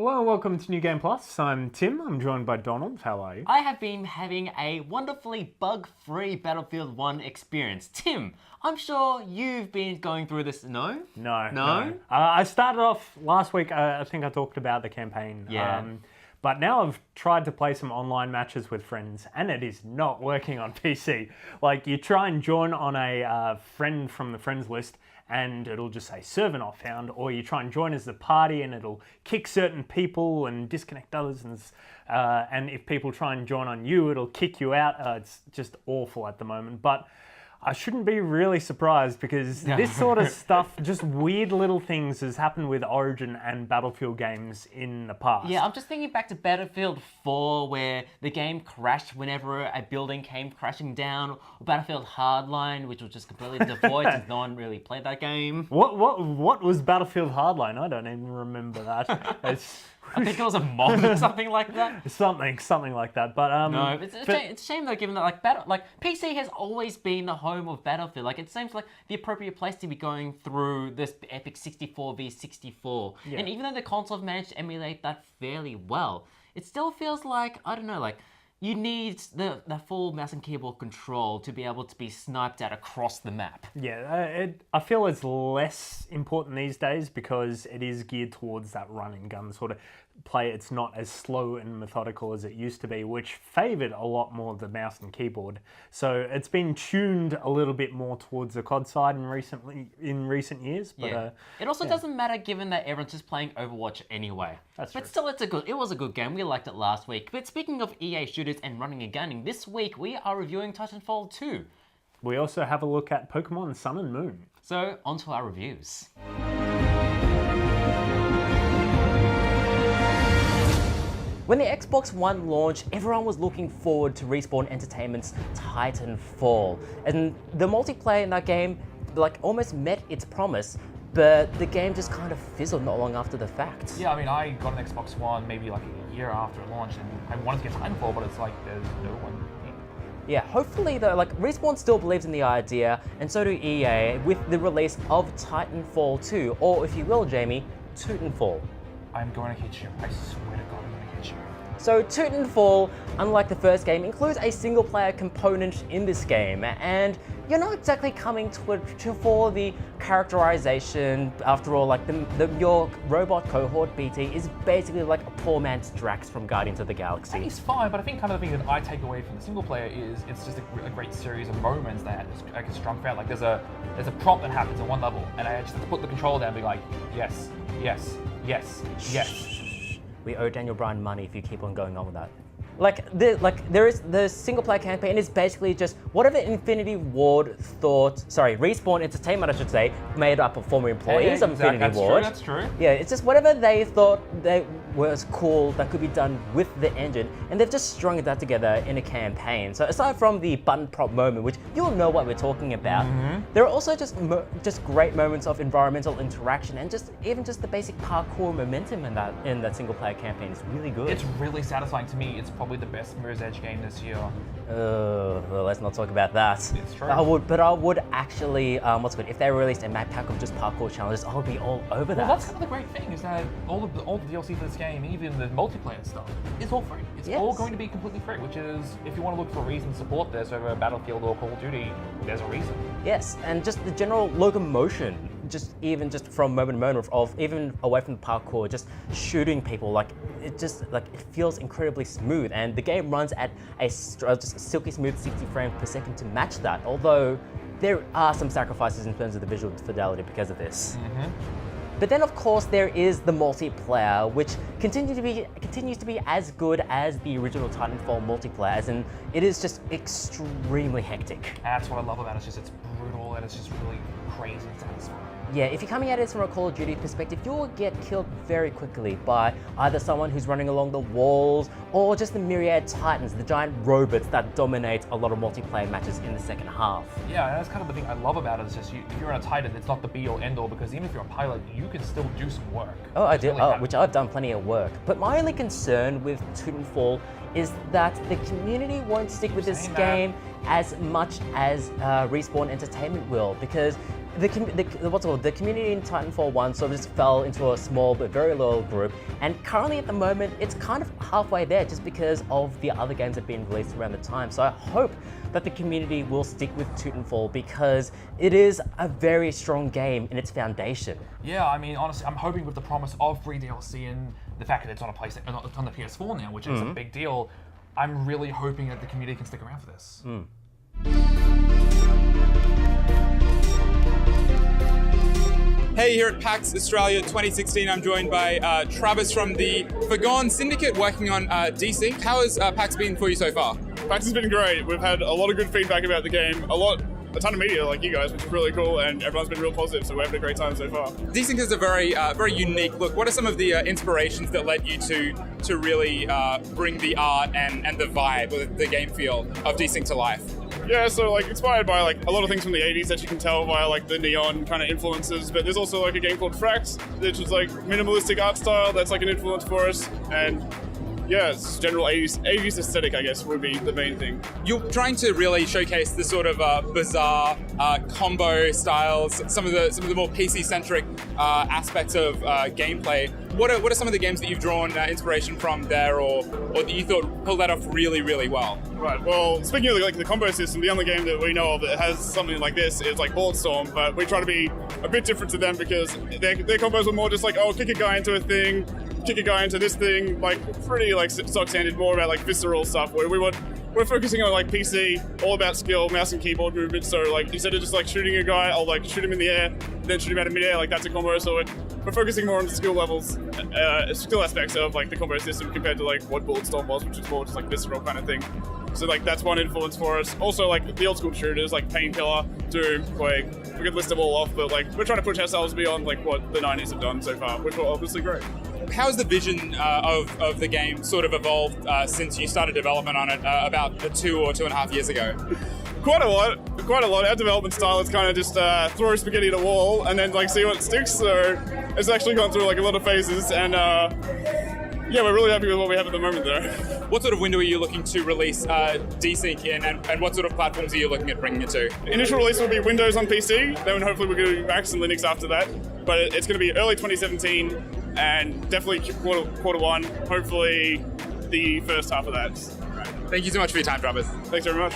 Hello and welcome to New Game Plus. I'm Tim, I'm joined by Donald. How are you? I have been having a wonderfully bug-free Battlefield 1 experience. Tim, I'm sure you've been going through this, no? No. I started off last week, I think I talked about the campaign. Yeah. But now I've tried to play some online matches with friends and it is not working on PC. Like you try and join on a friend from the friends list and it'll just say server not found, or you try and join as the party and it'll kick certain people and disconnect others, and if people try and join on you, it'll kick you out. It's just awful at the moment, but I shouldn't be really surprised because this sort of stuff, just weird little things, has happened with Origin and Battlefield games in the past. Yeah, I'm just thinking back to Battlefield 4 where the game crashed whenever a building came crashing down, or Battlefield Hardline, which was just completely devoid since no one really played that game. What was Battlefield Hardline? I don't even remember that. I think it was a mod or something like that. Something like that. But no, it's a shame though, given that PC has always been the home of Battlefield. Like it seems like the appropriate place to be going through this epic 64 v 64. Yeah. And even though the console have managed to emulate that fairly well, it still feels like, I don't know, like you need the full mouse and keyboard control to be able to be sniped at across the map. Yeah, I feel it's less important these days because it is geared towards that run and gun sort of play. It's not as slow and methodical as it used to be, which favoured a lot more of the mouse and keyboard. So it's been tuned a little bit more towards the COD side in recent years. But, yeah. It also doesn't matter given that everyone's just playing Overwatch anyway. That's true. Still, it was a good game. We liked it last week. But speaking of EA shooters and running and gunning, this week we are reviewing Titanfall 2. We also have a look at Pokémon Sun and Moon. So, on to our reviews. When the Xbox One launched, everyone was looking forward to Respawn Entertainment's Titanfall. And the multiplayer in that game almost met its promise, but the game just kind of fizzled not long after the fact. Yeah, I mean, I got an Xbox One maybe like a year after it launched, and I wanted to get Titanfall, but it's like there's no one. Yeah, hopefully though, Respawn still believes in the idea, and so do EA, with the release of Titanfall 2, or if you will, Jamie, Titanfall. I'm going to hit you. I swear to God, I'm going to hit you. So Titanfall, unlike the first game, includes a single-player component in this game, and you're not exactly coming for the characterization. After all, your robot cohort BT is basically like a poor man's Drax from Guardians of the Galaxy. And he's fine, but I think kind of the thing that I take away from the single player is it's just a great series of moments that I can strung throughout. Like there's a prompt that happens at one level, and I just have to put the controller down and be like, yes, yes, yes, yes. We owe Daniel Bryan money if you keep on going on with that. There is the single player campaign is basically just whatever Respawn Entertainment, I should say, made up of former employees of Infinity Ward. That's true. Yeah, it's just whatever they thought was cool that could be done with the engine, and they've just strung that together in a campaign. So aside from the button prop moment, which you'll know what we're talking about, there are also just great moments of environmental interaction and even just the basic parkour momentum in that single player campaign is really good. It's really satisfying to me. It's probably the best Mirror's Edge game this year. Well, let's not talk about that. It's true. I would actually, if they released a map pack of just parkour challenges, I would be all over that. Well, that's kind of the great thing is that all the DLC for this game, even the multiplayer stuff, is all free. It's all going to be completely free, which is, if you want to look for a reason to support this over Battlefield or Call of Duty, there's a reason. Yes, and just the general locomotion, even from moment to moment, even away from the parkour, just shooting people, it feels incredibly smooth, and the game runs at just a silky smooth 60 frames per second to match that, although there are some sacrifices in terms of the visual fidelity because of this. But then, of course, there is the multiplayer, which continues to be as good as the original Titanfall multiplayer, as in it is just extremely hectic. That's what I love about it. It's brutal and it's just really crazy and satisfying. Yeah, if you're coming at it from a Call of Duty perspective, you'll get killed very quickly by either someone who's running along the walls or just the myriad titans, the giant robots that dominate a lot of multiplayer matches in the second half. Yeah, that's kind of the thing I love about it. Is just if you're in a Titan, it's not the be-all end-all, because even if you're a pilot, you can still do some work. Oh, I do. Which I've done plenty of work. But my only concern with Titanfall is that the community won't stick with this game as much as Respawn Entertainment will, because the community in Titanfall 1 sort of just fell into a small but very loyal group, and currently at the moment it's kind of halfway there just because of the other games that have been released around the time. So I hope that the community will stick with Titanfall because it is a very strong game in its foundation. Yeah, I mean, honestly, I'm hoping with the promise of free DLC and the fact that it's on on the PS4 now, which is a big deal, I'm really hoping that the community can stick around for this. Hey, here at PAX Australia 2016, I'm joined by Travis from the Forgone Syndicate working on Desync. How has PAX been for you so far? PAX has been great. We've had a lot of good feedback about the game, a ton of media like you guys, which is really cool, and everyone's been real positive, so we're having a great time so far. Desync is a very unique look. What are some of the inspirations that led you to really bring the art and the vibe, or the game feel of Desync to life? Yeah, so inspired by a lot of things from the 80s that you can tell via the neon kind of influences, but there's also a game called Frax, which is minimalistic art style that's an influence for us, and yeah, it's general 80s aesthetic, I guess, would be the main thing. You're trying to really showcase the sort of bizarre combo styles, some of the more PC-centric aspects of gameplay. What are some of the games that you've drawn inspiration from there, or that you thought pulled that off really, really well? Right. Well, speaking of the combo system, the only game that we know of that has something like this is Bulletstorm, but we try to be a bit different to them because their combos were more just kick a guy into a thing, kick a guy into this thing, pretty stock standard, more about visceral stuff. Where we're focusing on PC, all about skill, mouse and keyboard movement. So instead of just shooting a guy, I'll shoot him in the air, then shoot him out of midair. That's a combo. So we're focusing more on the skill levels, skill aspects of the combo system compared to what Bulletstorm was, which is more just visceral kind of thing. So that's one influence for us. Also the old school shooters Painkiller, Doom, Quake. We could list them all off, but we're trying to push ourselves beyond what the 90s have done so far, which were obviously great. How's the vision of the game sort of evolved since you started development on it about 2 or 2.5 years ago? Quite a lot. Our development style is kind of just throw spaghetti at a wall and then see what sticks. So it's actually gone through a lot of phases, and yeah, we're really happy with what we have at the moment there. What sort of window are you looking to release Desync in, and what sort of platforms are you looking at bringing it to? Initial release will be Windows on PC, then hopefully we're going to do Mac and Linux after that. But it's going to be early 2017, and definitely quarter one, hopefully the first half of that. Thank you so much for your time, Travis. Thanks very much.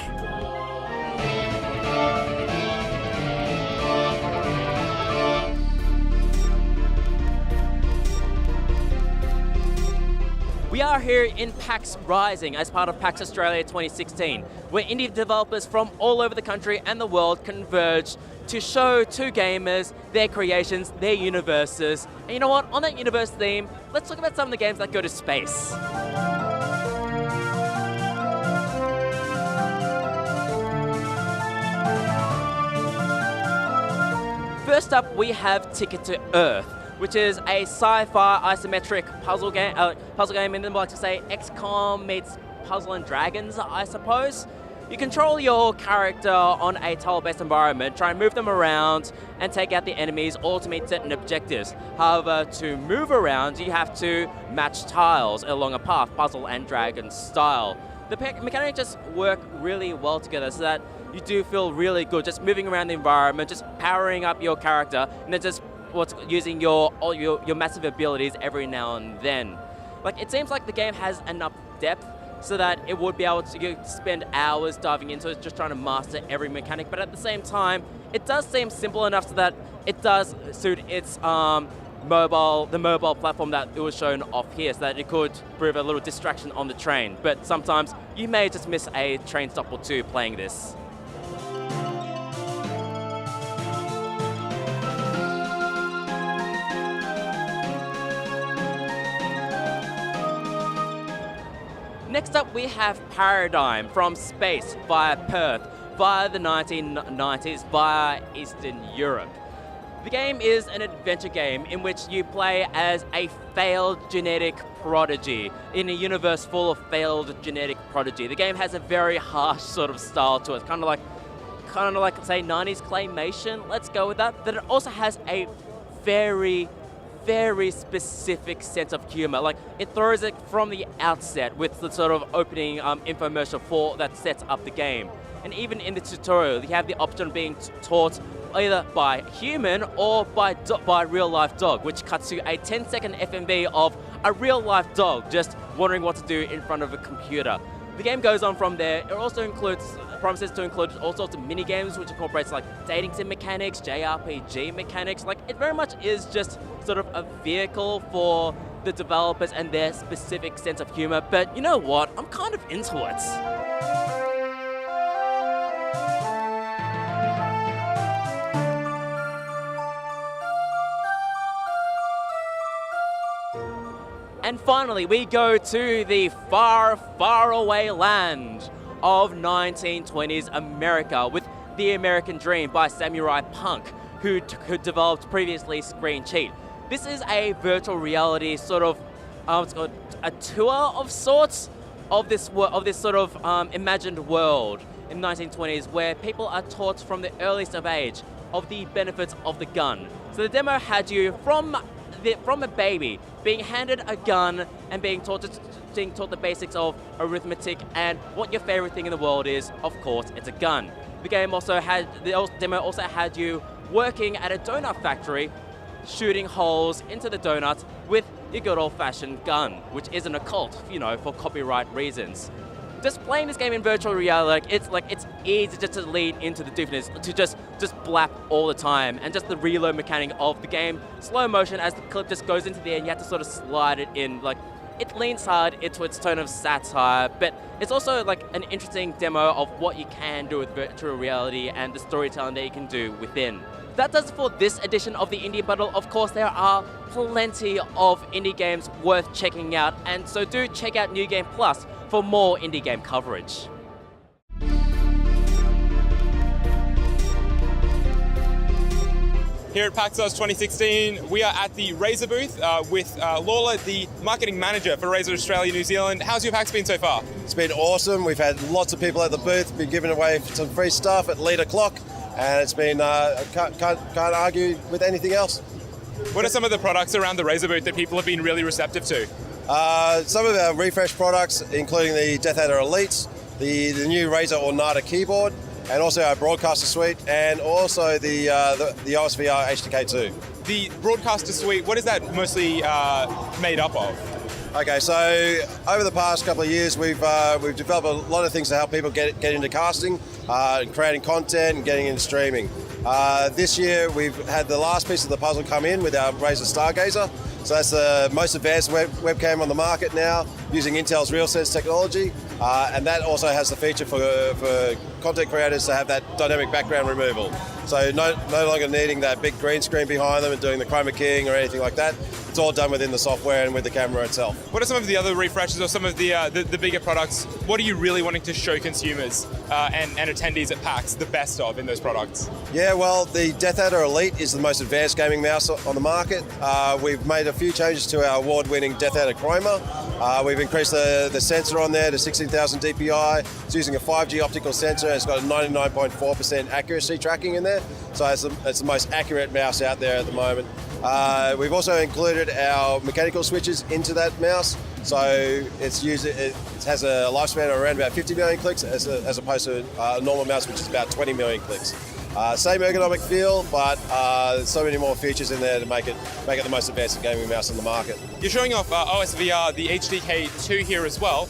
We are here in PAX Rising as part of PAX Australia 2016, where indie developers from all over the country and the world converge to show to gamers their creations, their universes. And you know what? On that universe theme, let's talk about some of the games that go to space. First up, we have Ticket to Earth, which is a sci-fi isometric puzzle game, and then like to say XCOM meets Puzzle and Dragons, I suppose. You control your character on a tile-based environment, try and move them around and take out the enemies, all to meet certain objectives. However, to move around, you have to match tiles along a path, Puzzle and Dragon style. The mechanics just work really well together so that you do feel really good, just moving around the environment, just powering up your character, and then just using your massive abilities every now and then. It seems like the game has enough depth so that it would be able to spend hours diving into it, just trying to master every mechanic, but at the same time, it does seem simple enough so that it does suit its the mobile platform that it was shown off here, so that it could prove a little distraction on the train. But sometimes you may just miss a train stop or two playing this. Next up, we have Paradigm from space via Perth, via the 1990s, via Eastern Europe. The game is an adventure game in which you play as a failed genetic prodigy in a universe full of failed genetic prodigy. The game has a very harsh sort of style to it, kind of like say 90s claymation. Let's go with that. But it also has a very specific sense of humor. It throws it from the outset with the sort of opening infomercial that sets up the game. and even in the tutorial, you have the option of being taught either by human or by real-life dog, which cuts to a 10-second FMV of a real-life dog just wondering what to do in front of a computer. The game goes on from there. It also promises to include all sorts of mini games, which incorporates like dating sim mechanics, JRPG mechanics. Like, it very much is just sort of a vehicle for the developers and their specific sense of humor. But you know what? I'm kind of into it. And finally, we go to the far, far away land of 1920s America with The American Dream by Samurai Punk, who developed previously Screen Cheat. This is a virtual reality sort of, a tour of sorts of this sort of imagined world in the 1920s, where people are taught from the earliest of age of the benefits of the gun. So the demo had you from a baby being handed a gun and being taught the basics of arithmetic and what your favorite thing in the world is. Of course, it's a gun. The demo also had you working at a donut factory, shooting holes into the donuts with your good old-fashioned gun, which isn't a cult, for copyright reasons. Just playing this game in virtual reality, it's easy just to lean into the doofiness, to just blap all the time, and just the reload mechanic of the game, slow motion as the clip just goes into the air and you have to sort of slide it in. Like, it leans hard into its tone of satire, but it's also like an interesting demo of what you can do with virtual reality and the storytelling that you can do within. That does it for this edition of the Indie Bundle. Of course, there are plenty of indie games worth checking out, and so do check out New Game Plus for more indie game coverage. Here at PAX Australia 2016, we are at the Razer booth with Lalor, the marketing manager for Razer Australia New Zealand. How's your PAX been so far? It's been awesome. We've had lots of people at the booth, been giving away some free stuff at lead o'clock, and it's been, can't argue with anything else. What are some of the products around the Razer booth that people have been really receptive to? Some of our refresh products, including the Death Adder Elites, the new Razer Ornata keyboard, and also our Broadcaster Suite, and also the OSVR HDK 2. The Broadcaster Suite, what is that mostly made up of? Okay, so over the past couple of years, we've developed a lot of things to help people get into casting, creating content, and getting into streaming. This year, we've had the last piece of the puzzle come in with our Razer Stargazer. So that's the most advanced webcam on the market now, using Intel's RealSense technology, and that also has the feature for content creators to have that dynamic background removal. So no longer needing that big green screen behind them and doing the chroma keying or anything like that. It's all done within the software and with the camera itself. What are some of the other refreshes or some of the bigger products? What are you really wanting to show consumers and attendees at PAX the best of in those products? Yeah, well, the Death Adder Elite is the most advanced gaming mouse on the market. We've made a few changes to our award-winning Death Adder Chroma. We've increased the sensor on there to 16,000 DPI. It's using a 5G optical sensor, and it's got a 99.4% accuracy tracking in there. So it's the most accurate mouse out there at the moment. We've also included our mechanical switches into that mouse, so it has a lifespan of around about 50 million clicks as opposed to a normal mouse, which is about 20 million clicks. Same ergonomic feel, but so many more features in there to make it the most advanced gaming mouse on the market. You're showing off OSVR, the HDK 2 here as well.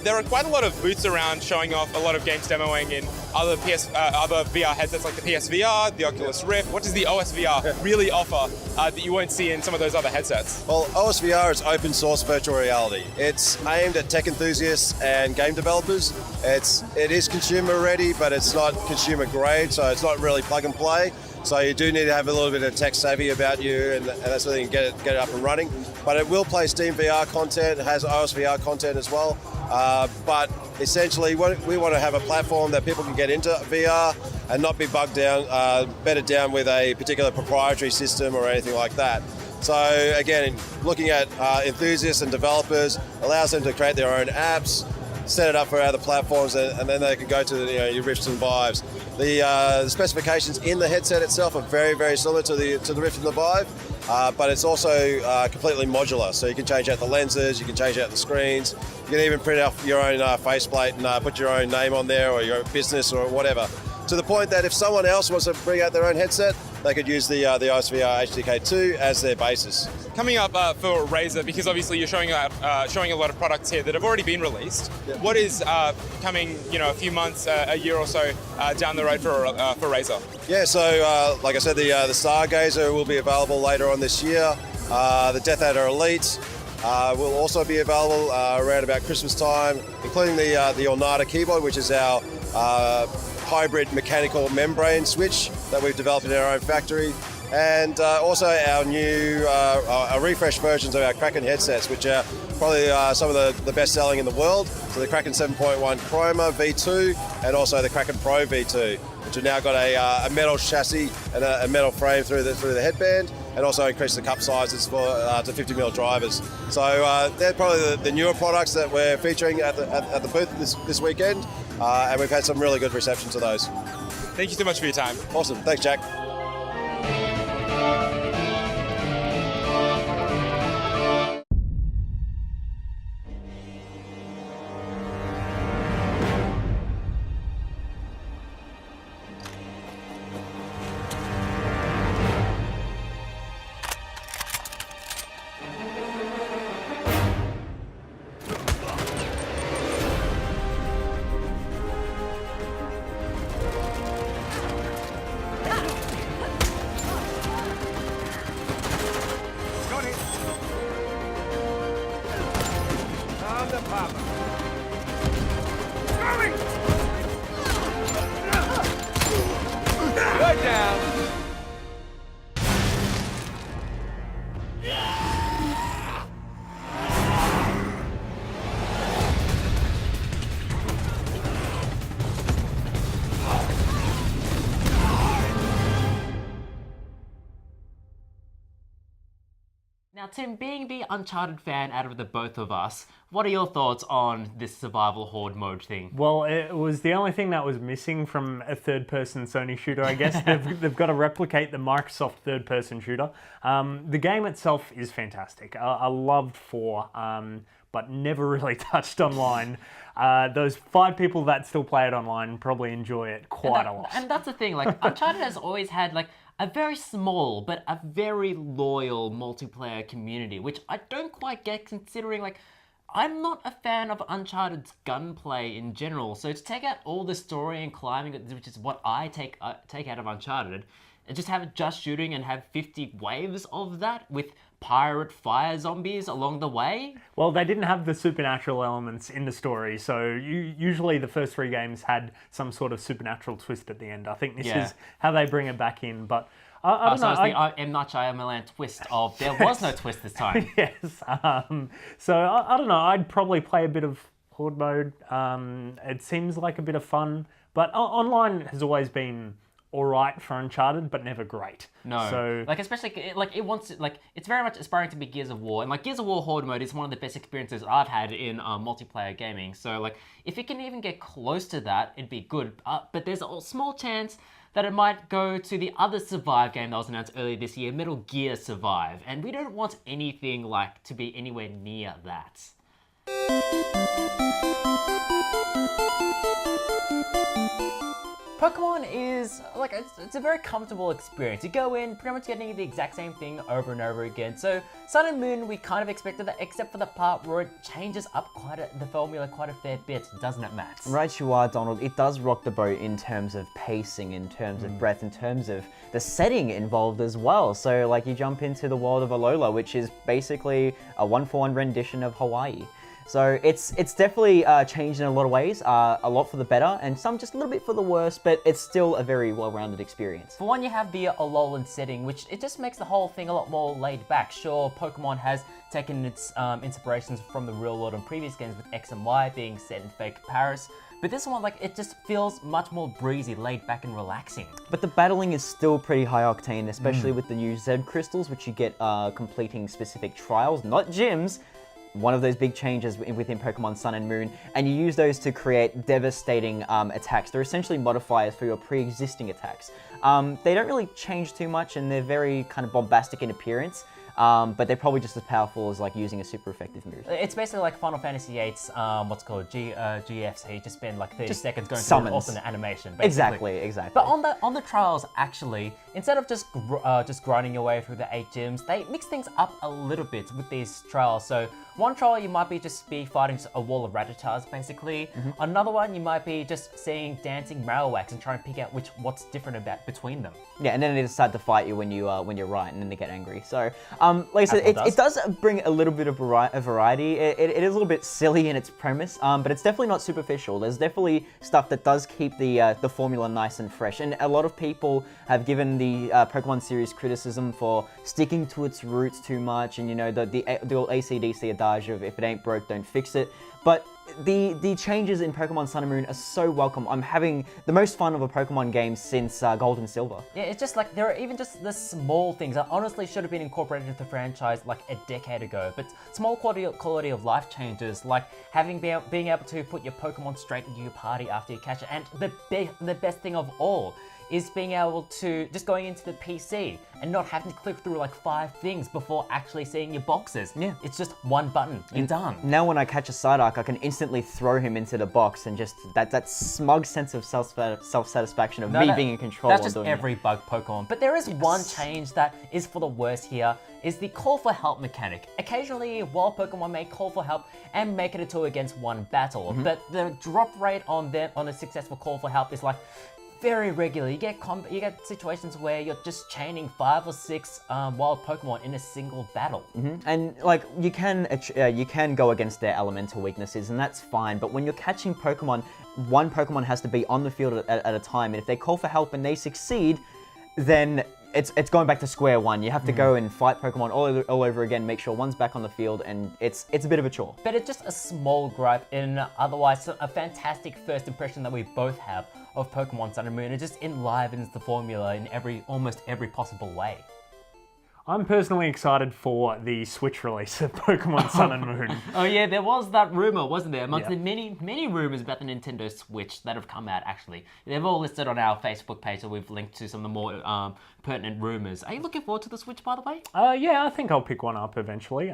There are quite a lot of booths around showing off a lot of games demoing in other VR headsets like the PSVR, the Oculus Rift. What does the OSVR really offer that you won't see in some of those other headsets? Well, OSVR is open source virtual reality. It's aimed at tech enthusiasts and game developers. It is consumer ready, but it's not consumer grade, so it's not really plug and play. So you do need to have a little bit of tech savvy about you, and that's so you can get it up and running. But it will play Steam VR content. It has OSVR content as well. But essentially, we want to have a platform that people can get into VR and not be bedded down with a particular proprietary system or anything like that. So again, looking at enthusiasts and developers allows them to create their own apps, set it up for other platforms, and then they can go to your Rifts and Vives. The specifications in the headset itself are very, very similar to the Rift and the Vive, but it's also completely modular. So you can change out the lenses, you can change out the screens, you can even print out your own faceplate and put your own name on there or your own business or whatever. To the point that if someone else wants to bring out their own headset, they could use the OSVR HDK2 as their basis. Coming up for Razer, because obviously you're showing a lot of products here that have already been released. Yeah. What is coming, a few months, a year or so down the road for Razer? Yeah, so like I said, the Stargazer will be available later on this year. The Death Adder Elite will also be available around about Christmas time, including the Ornata keyboard, which is our hybrid mechanical membrane switch that we've developed in our own factory, and also our new refreshed versions of our Kraken headsets, which are probably some of the best selling in the world. So the Kraken 7.1 Chroma V2 and also the Kraken Pro V2, which have now got a metal chassis and a metal frame through the headband, and also increased the cup sizes to 50mm drivers. So they're probably the newer products that we're featuring at the booth this weekend, and we've had some really good reception to those. Thank you so much for your time. Awesome, thanks Jack. Now, Tim, being the Uncharted fan out of the both of us, what are your thoughts on this survival horde mode thing? Well, it was the only thing that was missing from a third-person Sony shooter, I guess. They've got to replicate the Microsoft third-person shooter. The game itself is fantastic. I loved 4, but never really touched online. Those 5 people that still play it online probably enjoy it quite a lot. And that's the thing, like, Uncharted has always had, like, a very small but a very loyal multiplayer community, which I don't quite get considering, like, I'm not a fan of Uncharted's gunplay in general, so to take out all the story and climbing, which is what I take out of Uncharted, and just have it just shooting and have 50 waves of that with pirate fire zombies along the way? Well, they didn't have the supernatural elements in the story, so usually the first 3 games had some sort of supernatural twist at the end. I think this is how they bring it back in, but I don't know. The M. Night Shyamalan twist of there was no twist this time. Yes. So I don't know. I'd probably play a bit of Horde mode. It seems like a bit of fun, but online has always been all right for Uncharted, but never great. No, so like especially like it's very much aspiring to be Gears of War, and like Gears of War Horde mode is one of the best experiences I've had in multiplayer gaming. So like if it can even get close to that, it'd be good. But there's a small chance that it might go to the other Survive game that was announced earlier this year, Metal Gear Survive, and we don't want anything like to be anywhere near that. Pokemon is, like, it's a very comfortable experience. You go in, pretty much getting the exact same thing over and over again. So, Sun and Moon, we kind of expected that, except for the part where it changes up the formula quite a fair bit, doesn't it, Matt? Right you are, Donald. It does rock the boat in terms of pacing, in terms of breadth, in terms of the setting involved as well. So, like, you jump into the world of Alola, which is basically a 1-for-1 rendition of Hawaii. So it's definitely changed in a lot of ways, a lot for the better, and some just a little bit for the worse, but it's still a very well-rounded experience. For one, you have the Alolan setting, which it just makes the whole thing a lot more laid back. Sure, Pokemon has taken its inspirations from the real world on previous games, with X and Y being set in fake Paris, but this one, like, it just feels much more breezy, laid back and relaxing. But the battling is still pretty high octane, especially with the new Z crystals, which you get completing specific trials, not gyms, one of those big changes within Pokemon Sun and Moon, and you use those to create devastating attacks. They're essentially modifiers for your pre-existing attacks. They don't really change too much, and they're very kind of bombastic in appearance. But they're probably just as powerful as like using a super effective move. It's basically like Final Fantasy VIII's what's called GF, so you just spend like 30 seconds going summons. through alternate animation. Basically. Exactly. But on the trials, actually, instead of just grinding your way through the 8 gyms, they mix things up a little bit with these trials. So one trial you might be fighting a wall of Rattata's, basically. Another one you might be just seeing dancing Marowaks and trying to pick out what's different between them. Yeah, and then they decide to fight you when you're right, and then they get angry. So, like I said, it does bring a little bit of variety. It is a little bit silly in its premise, but it's definitely not superficial. There's definitely stuff that does keep the formula nice and fresh. And a lot of people have given the Pokemon series criticism for sticking to its roots too much, and the old AC/DC adage of if it ain't broke, don't fix it. But the changes in Pokemon Sun and Moon are so welcome. I'm having the most fun of a Pokemon game since Gold and Silver. Yeah, it's just like there are even just the small things that honestly should have been incorporated into the franchise like a decade ago. But small quality of life changes, like being able to put your Pokemon straight into your party after you catch it, and the best thing of all is being able to just going into the PC and not having to click through like 5 things before actually seeing your boxes. Yeah. It's just one button, you're done. Now when I catch a Psyduck, I can instantly throw him into the box, and just that smug sense of self-satisfaction of being in control. That's just every bug Pokemon. But there is one change that is for the worse here, is the call for help mechanic. Occasionally, wild Pokemon may call for help and make it a 2 against 1 battle, but the drop rate on a successful call for help is like very regular. You get situations where you're just chaining 5 or 6 wild Pokemon in a single battle. And like you can go against their elemental weaknesses, and that's fine. But when you're catching Pokemon, one Pokemon has to be on the field at a time, and if they call for help and they succeed, then it's going back to square one. You have to go and fight Pokemon all over again, make sure one's back on the field, and it's a bit of a chore. But it's just a small gripe in otherwise a fantastic first impression that we both have of Pokemon Sun and Moon. It just enlivens the formula in almost every possible way. I'm personally excited for the Switch release of Pokemon Sun and Moon. Oh yeah, there was that rumor, wasn't there? Amongst the many rumors about the Nintendo Switch that have come out, actually. They've all listed on our Facebook page, so we've linked to some of the more pertinent rumors. Are you looking forward to the Switch, by the way? Yeah, I think I'll pick one up eventually.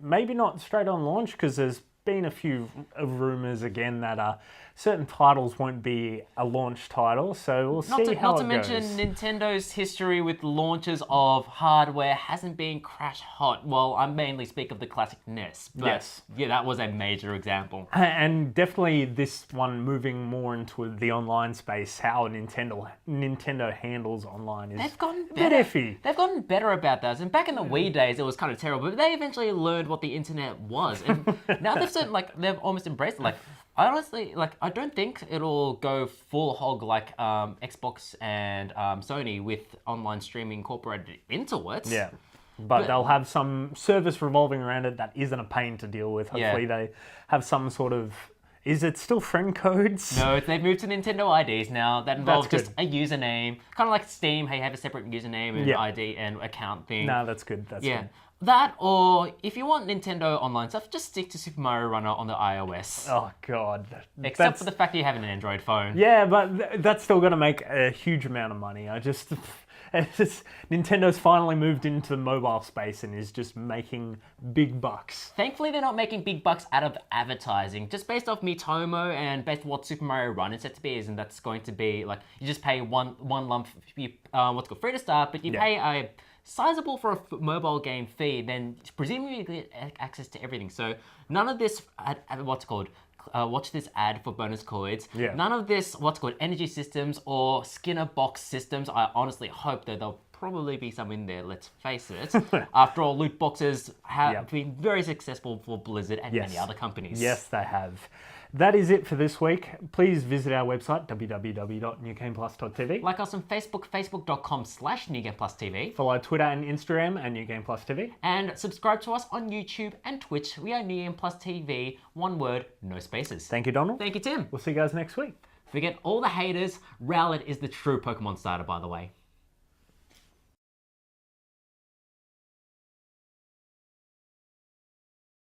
Maybe not straight on launch, because there's been a few rumors again that certain titles won't be a launch title, so we'll see how it goes. Not to mention Nintendo's history with launches of hardware hasn't been crash hot. Well, I mainly speak of the classic NES, but yes. Yeah, that was a major example. And definitely this one moving more into the online space, how Nintendo handles online is They've gotten a bit iffy. They've gotten better about that. And back in the Wii days, it was kind of terrible, but they eventually learned what the internet was. And now they've almost embraced it. I honestly, I don't think it'll go full hog like Xbox and Sony with online streaming incorporated into it. Yeah, but they'll have some service revolving around it that isn't a pain to deal with. Hopefully they have some sort of... Is it still friend codes? No, they've moved to Nintendo IDs now. That involves just a username. Kind of like Steam, how you have a separate username and ID and account thing. No, that's good. That's good. That, or if you want Nintendo online stuff, just stick to Super Mario Runner on the iOS. Oh, God. Except for the fact that you have an Android phone. Yeah, but that's still going to make a huge amount of money. Nintendo's finally moved into the mobile space and is just making big bucks. Thankfully, they're not making big bucks out of advertising. Just based off Miitomo and based on what Super Mario Run is set to be, and that's going to be like you just pay one lump, free to start, but you pay a sizable for a mobile game fee, then presumably you get access to everything. So none of this, watch this ad for bonus coins. Yeah. None of this, energy systems or Skinner box systems. I honestly hope that there'll probably be some in there, let's face it. After all, loot boxes have been very successful for Blizzard and many other companies. Yes, they have. That is it for this week. Please visit our website, www.newgameplus.tv. Like us on Facebook, facebook.com/NewGamePlusTV. Follow Twitter and Instagram at New Game Plus TV. And subscribe to us on YouTube and Twitch. We are New Game Plus TV. One word, no spaces. Thank you, Donald. Thank you, Tim. We'll see you guys next week. Forget all the haters. Rowlet is the true Pokemon starter, by the way.